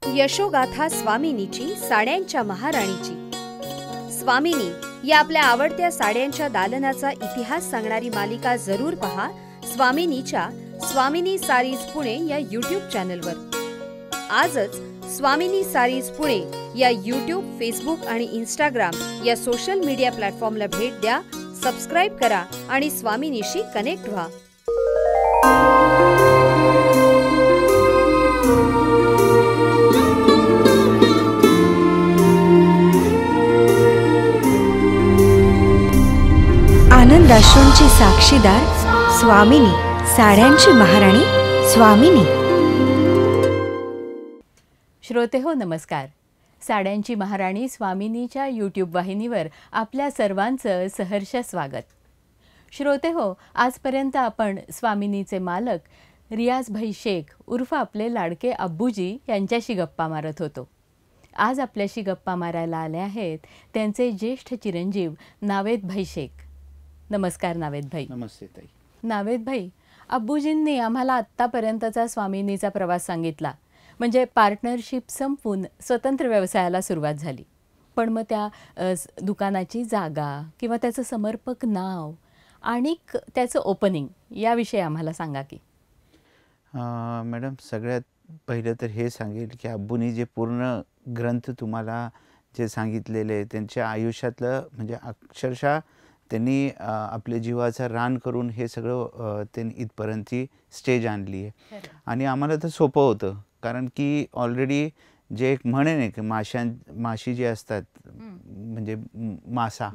यशोगाथा स्वामिनीची, साड्यांच्या महाराणीची. स्वामिनी या आपल्या आवडत्या साड्यांच्या दालनाचा इतिहास सांगणारी मालिका जरूर पहा स्वामिनीच्या स्वामिनी सारीज पुणे या यूट्यूब चॅनलवर. आजच स्वामिनी सारीज पुणे या यूट्यूब, फेसबुक आणि इंस्टाग्राम या सोशल मीडिया प्लॅटफॉर्मला भेट द्या, सबस्क्राईब करा आणि स्वामिनीशी कनेक्ट व्हा. आनंदाश्रूंची साक्षीदार स्वामिनी, साड्यांची महाराणी स्वामिनी. श्रोतेहो नमस्कार. साड्यांची महाराणी स्वामिनीच्या यूट्यूब वाहिनीवर आपल्या सर्वांचं सहर्ष स्वागत. श्रोतेहो, आजपर्यंत आपण स्वामिनीचे मालक रियाजभाई शेख उर्फ आपले लाडके अब्बूजी यांच्याशी गप्पा मारत होतो. आज आपल्याशी गप्पा मारायला आले आहेत त्यांचे ज्येष्ठ चिरंजीव नावेदभाई शेख. नमस्कार नावेदभाई. नमस्ते ताई. नावेदभाई, अब्बूजींनी आम्हाला आत्तापर्यंतचा स्वामिनीचा प्रवास सांगितला. म्हणजे पार्टनरशिप संपून स्वतंत्र व्यवसायाला सुरुवात झाली, पण मग त्या दुकानाची जागा किंवा त्याचं समर्पक नाव आणि त्याचं ओपनिंग याविषयी आम्हाला सांगा की. मॅडम, सगळ्यात पहिलं तर हे सांगेल की अब्बूंनी जे पूर्ण ग्रंथ तुम्हाला जे सांगितलेले त्यांच्या आयुष्यातलं, म्हणजे अक्षरशः त्यांनी आपल्या जीवाचं रान करून हे सगळं त्यांनी इथपर्यंतची स्टेज आणली आहे. आणि आम्हाला तर सोपं होतं, कारण की ऑलरेडी जे एक म्हणे नाही की माशी जे असतात, म्हणजे मासा,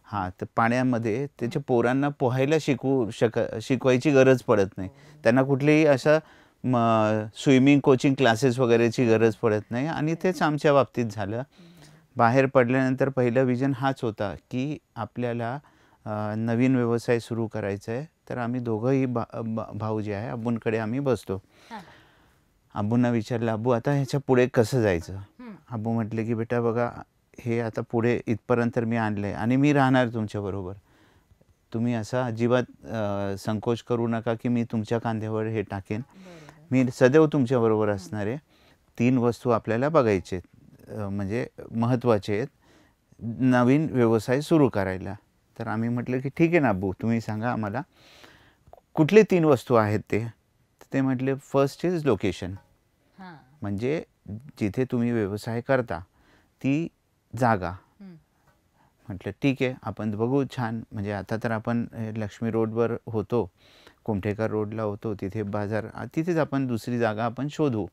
हां, तर पाण्यामध्ये त्याच्या पोरांना पोहायला शिकवायची गरज पडत नाही. त्यांना कुठलेही असं स्विमिंग कोचिंग क्लासेस वगैरेची गरज पडत नाही. आणि तेच आमच्या बाबतीत झालं. बाहेर पडल्यानंतर पहिलं विजन हाच होता की आपल्याला नवीन व्यवसाय सुरू करायचा आहे. तर आम्ही दोघंही भाऊ जे आहे अब्बूंकडे आम्ही बसतो. अब्बूंना विचारलं, अब्बू आता ह्याच्या पुढे कसं जायचं? अब्बू म्हटले की बेटा बघा, हे आता पुढे इथपर्यंत मी आणलं आहे आणि मी राहणार तुमच्याबरोबर. तुम्ही असा अजिबात संकोच करू नका की मी तुमच्या खांद्यावर हे टाकेन. मी सदैव तुमच्याबरोबर असणार आहे. 3 वस्तू आपल्याला बघायचे आहेत, म्हणजे महत्त्वाचे आहेत नवीन व्यवसाय सुरू करायला. तर आम्ही म्हटलं की ठीक आहे ना अब्बू, तुम्ही सांगा आम्हाला कुठले 3 वस्तू आहेत ते. ते म्हटले फर्स्ट इज लोकेशन, म्हणजे जिथे तुम्ही व्यवसाय करता ती जागा. म्हटलं ठीक आहे, आपण बघू. छान, म्हणजे आता तर आपण लक्ष्मी रोडवर होतो, कुमठेकर रोडला होतो, तिथे बाजार, तिथेच आपण दुसरी जागा आपण शोधू.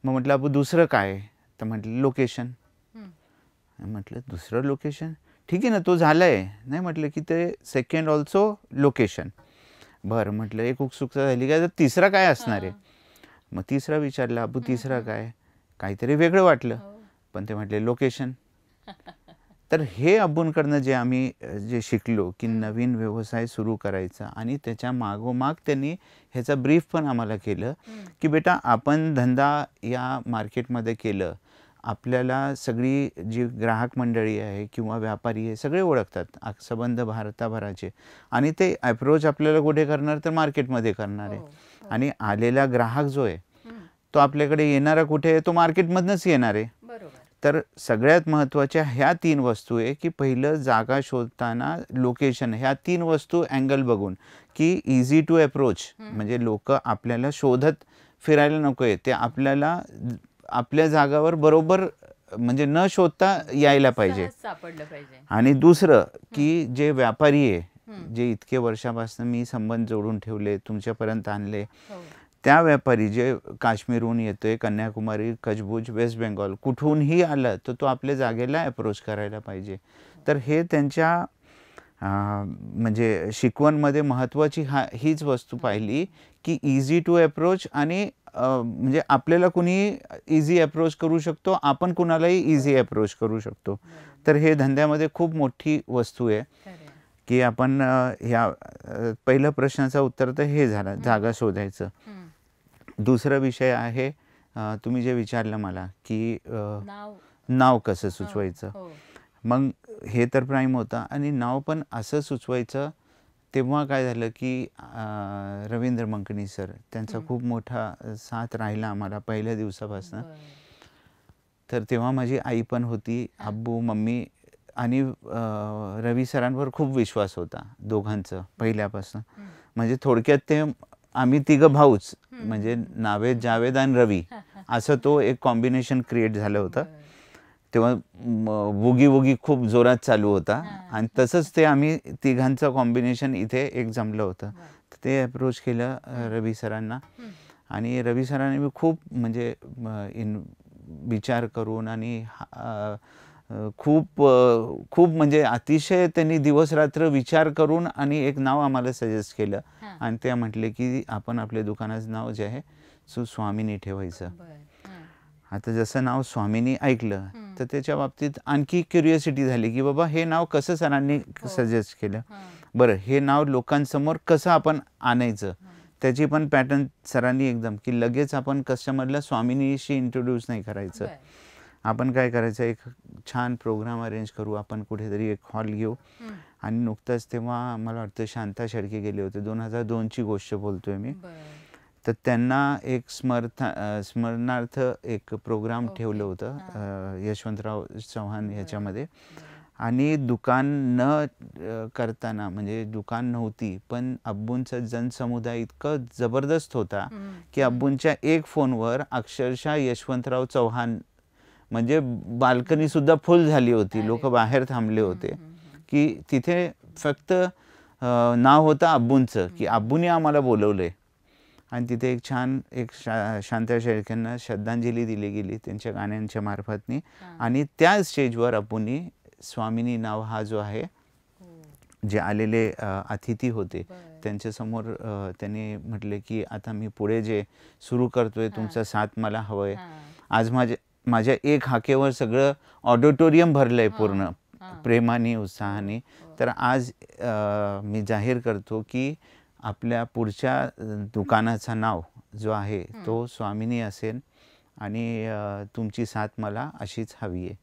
मग म्हटलं अब्बू दुसरं काय? तर म्हटलं लोकेशन. म्हटलं दुसरं लोकेशन, ठीक आहे ना, तो झालं आहे. नाही म्हटलं की ते सेकंड ऑल्सो लोकेशन. बरं म्हटलं, एक उत्सुकता झाली काय, तर तिसरा काय असणार आहे? मग तिसरा विचारला, अब्बू तिसरा काय? काहीतरी वेगळं वाटलं, पण ते म्हटले लोकेशन. तर हे अब्बूंकडनं जे आम्ही जे शिकलो की नवीन व्यवसाय सुरू करायचा, आणि त्याच्या मागोमाग त्यांनी ह्याचा ब्रीफ पण आम्हाला केलं की बेटा आपण धंदा या मार्केटमध्ये केलं, आपल्याला सगळी जी ग्राहक मंडळी आहे किंवा व्यापारी आहे सगळे ओळखतात, संबंध भारताभराचे, आणि ते अप्रोच आपल्याला कुठे करणार तर मार्केटमध्ये करणार आहे. आणि आलेला ग्राहक जो आहे तो आपल्याकडे येणारा कुठे आहे, तो मार्केटमधनंच येणार आहे. तर सगळ्यात महत्त्वाच्या ह्या 3 वस्तू आहे की पहिलं जागा शोधताना लोकेशन, ह्या 3 वस्तू अँगल बघून की इझी टू अप्रोच, म्हणजे लोक आपल्याला शोधत फिरायला नको आहे, ते आपल्याला आपल्या जागावर बरोबर, म्हणजे न शोधता यायला पाहिजे. आणि दुसरं की जे व्यापारी आहे, जे इतके वर्षापासून मी संबंध जोडून ठेवले, तुमच्यापर्यंत आणले, त्या व्यापारी जे काश्मीरहून येतोय, कन्याकुमारी, कचबुज, वेस्ट बेंगॉल, कुठूनही आलं तर तो आपल्या जागेला अप्रोच करायला पाहिजे. तर हे त्यांच्या म्हणजे शिकवणमध्ये महत्त्वाची हीच वस्तू पाहिली की इझी टू अप्रोच, आणि म्हणजे आपल्याला कुणी इझी अप्रोच करू शकतो, आपण कुणालाही इझी अप्रोच करू शकतो. तर हे धंद्यामध्ये खूप मोठी वस्तू आहे की आपण ह्या पहिल्या प्रश्नाचं उत्तर तर हे झालं, जागा शोधायचं. दुसरा विषय आहे तुम्ही जे विचारलं मला की नाव कसं सुचवायचं. मग हे तर प्राईम होता, आणि नाव पण असं सुचवायचं तेव्हा काय झालं की रवींद्र मंकणी सर, त्यांचा खूप मोठा साथ राहिला आम्हाला पहिल्या दिवसापासून. तर तेव्हा माझी आई पण होती, अब्बू, मम्मी आणि रवी सरांवर खूप विश्वास होता दोघांचं पहिल्यापासून. म्हणजे थोडक्यात ते आम्ही तिघं भाऊच, म्हणजे नावेद, जावेद आणि रवी असं तो एक कॉम्बिनेशन क्रिएट झालं होतं. तेव्हा वुगी वुगी खूप जोरात चालू होता आणि तसंच ते आम्ही तिघांचं कॉम्बिनेशन इथे एक जमलं होतं. ते अप्रोच केलं रवी सरांना आणि रवी सरांनी मी खूप म्हणजे विचार करून आणि खूप खूप म्हणजे अतिशय त्यांनी दिवस रात्र विचार करून आणि एक नाव आम्हाला सजेस्ट केलं आणि ते म्हटले की आपण आपल्या दुकानाचं नाव जे आहे स्वामिनी ठेवायचं. आता जसं नाव स्वामिनी ऐकलं तर त्याच्या बाबतीत आणखी क्युरियोसिटी झाली की बाबा हे नाव कसं सरांनी सजेस्ट केलं, बरं हे नाव लोकांसमोर कसं आपण आणायचं, त्याची पण पॅटर्न सरांनी एकदम की लगेच आपण कस्टमरला स्वामिनीशी इंट्रोड्यूस नाही करायचं. आपण काय करायचं, एक छान प्रोग्राम अरेंज करू, आपण कुठेतरी एक हॉल घेऊ. आणि नुकतंच तेव्हा मला वाटतं शांता शेळके गेले होते, 2002ची गोष्ट बोलतोय मी. तर त्यांना एक स्मरणार्थ एक प्रोग्राम ठेवलं होतं यशवंतराव चव्हाण ह्याच्यामध्ये. आणि दुकान न करताना, म्हणजे दुकान नव्हती पण अब्बूंचा जनसमुदाय इतकं जबरदस्त होता की अब्बूंच्या एक फोनवर अक्षरशः यशवंतराव चव्हाण म्हणजे बाल्कनी सुद्धा फुल झाली होती, लोक बाहेर थांबले होते की तिथे फक्त नाव होतं अब्बूंचं की अब्बूंनी आम्हाला बोलवलंय. आणि तिथे एक छान एक शांता शेळकेंना श्रद्धांजली दिली गेली त्यांच्या गाण्यांच्या मार्फतनी. आणि त्या स्टेजवर अब्बूंनी स्वामिनी नाव हा जो आहे, जे आलेले अतिथी होते त्यांच्यासमोर त्यांनी म्हटले की आता मी पुढे जे सुरू करतोय तुमचा साथ मला हवंय. आज माझ्या एक हाकेवर सगळं ऑडिटोरियम भरलंय पूर्ण प्रेमाने, उत्साहाने. तर आज मी जाहीर करतो की आपल्या पुढच्या दुकानाचं नाव जो आहे तो स्वामिनी असेल आणि तुमची साथ मला अशीच हवी आहे.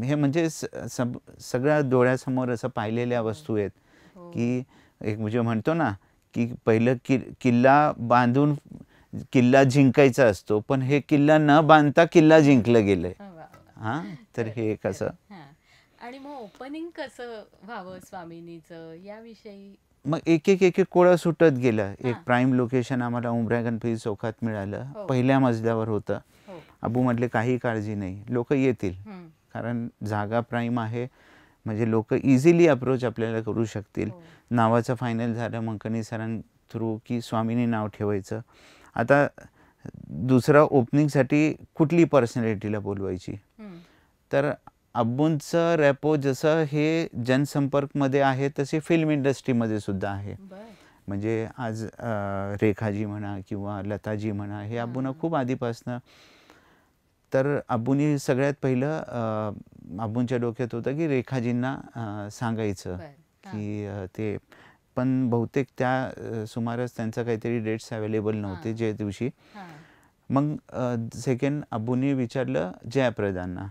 हे म्हणजे सगळ्या डोळ्यासमोर असं पाहिलेल्या वस्तू आहेत की एक म्हणजे म्हणतो ना की पहिलं किल्ला बांधून किल्ला जिंकायचा असतो, पण हे किल्ला न बांधता किल्ला जिंकलं गेलंय. हां, तर हे कसं आणि मग ओपनिंग कसं व्हावं स्वामिनीचं याविषयी मग एक एक कोळा सुटत गेलं. एक प्राईम लोकेशन आम्हाला उमऱ्या गणपती चौकात मिळालं, पहिल्या मजल्यावर होतं. अब्बू म्हटले काही काळजी नाही, लोक येतील, कारण जागा प्राईम आहे, म्हणजे लोक इझिली अप्रोच आपल्याला करू शकतील. नावाचं फायनल झालं मंकनी सरां थ्रू की स्वामिनी नाव ठेवायचं. आता दुसरा ओपनिंगसाठी कुठली पर्सनॅलिटीला बोलवायची, तर अब्बूंचं रॅपो जसं हे जनसंपर्कमध्ये आहे तसे फिल्म इंडस्ट्रीमध्ये सुद्धा आहे. म्हणजे आज रेखाजी म्हणा किंवा लताजी म्हणा, हे अब्बूंना खूप आधीपासनं. तर अब्बूंनी सगळ्यात पहिलं अब्बूंच्या डोक्यात होतं की रेखाजींना सांगायचं की ते, पण बहुतेक त्या सुमारास त्यांचं काहीतरी डेट्स अवेलेबल नव्हते जे दिवशी. मग सेकंड अब्बूंनी विचारलं जयाप्रदांना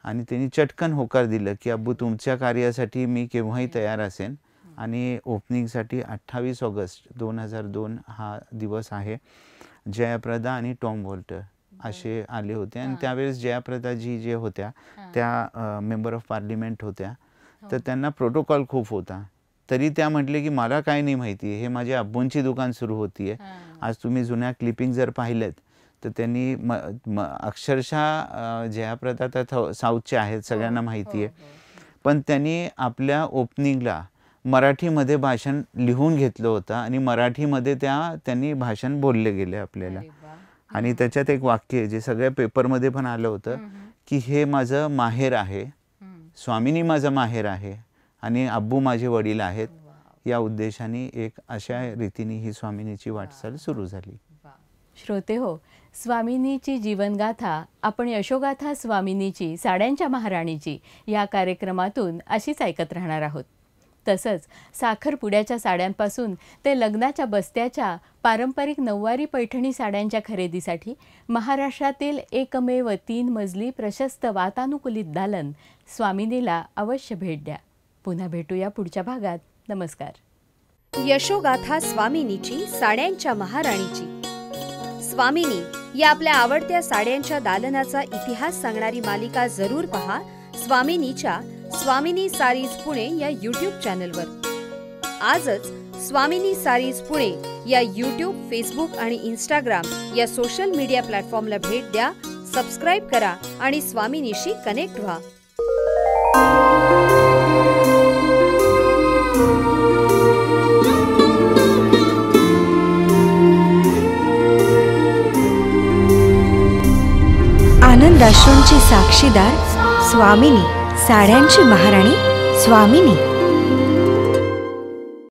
आणि त्यांनी चटकन होकार दिलं की अब्बू तुमच्या कार्यासाठी मी केव्हाही तयार असेन. आणि ओपनिंगसाठी 28 ऑगस्ट 2002 हा दिवस आहे. जयाप्रदा आणि टॉम वॉल्टर असे आले होते आणि त्यावेळेस जयाप्रदाजी जे होत्या त्या मेंबर ऑफ पार्लिमेंट होत्या. तर त्यांना प्रोटोकॉल खूप होता, तरी त्या म्हटले की मला काय नाही माहिती, हे माझ्या अब्बूंची दुकान सुरू होतीये. आज तुम्ही जुन्या क्लिपिंग जर पाहिलेत तर त्यांनी अक्षरशः जयाप्रदा तर साऊथचे आहेत, सगळ्यांना माहिती आहे, पण त्यांनी आपल्या ओपनिंगला मराठीमध्ये भाषण लिहून घेतलं होतं आणि मराठीमध्ये त्यांनी भाषण बोलले गेले आपल्याला. आणि त्याच्यात एक वाक्य जे सगळ्या पेपरमध्ये पण आलं होतं की हे माझं माहेर आहे, स्वामिनी माझं माहेर आहे आणि अब्बू माझे वडील आहेत. या उद्देशाने एक अशा रीतीने ही स्वामिनीची वाटचाल सुरू झाली. श्रोते हो, स्वामिनीची जीवनगाथा आपण यशोगाथा स्वामिनीची साड्यांच्या महाराणीची या कार्यक्रमातून अशीच ऐकत राहणार आहोत. तसंच साखरपुड्याच्या साड्यांपासून ते लग्नाच्या बस्त्याच्या पारंपरिक नऊवारी पैठणी साड्यांच्या खरेदीसाठी महाराष्ट्रातील एकमेव 3 मजली प्रशस्त वातानुकूलित दालन स्वामिनीला अवश्य भेट द्या. पुन्हा भेटूया पुढच्या भागात. नमस्कार. यशोगाथा स्वामिनीची साड्यांच्या महाराणीची. स्वामिनी या आपल्या आवडत्या साड्यांच्या दालनाचा इतिहास सांगणारी मालिका जरूर पहा स्वामिनीच्या स्वामिनी सारीज पुणे या यूट्यूब चॅनलवर। आजच स्वामिनी सारीज पुणे या यूट्यूब, फेसबुक आणि इंस्टाग्राम या सोशल मीडिया प्लॅटफॉर्मला भेट द्या, सबस्क्राईब करा आणि स्वामिनीशी कनेक्ट व्हा। आनंदाश्रूंची साक्षीदार स्वामिनी, साड्यांची महाराणी स्वामिनी।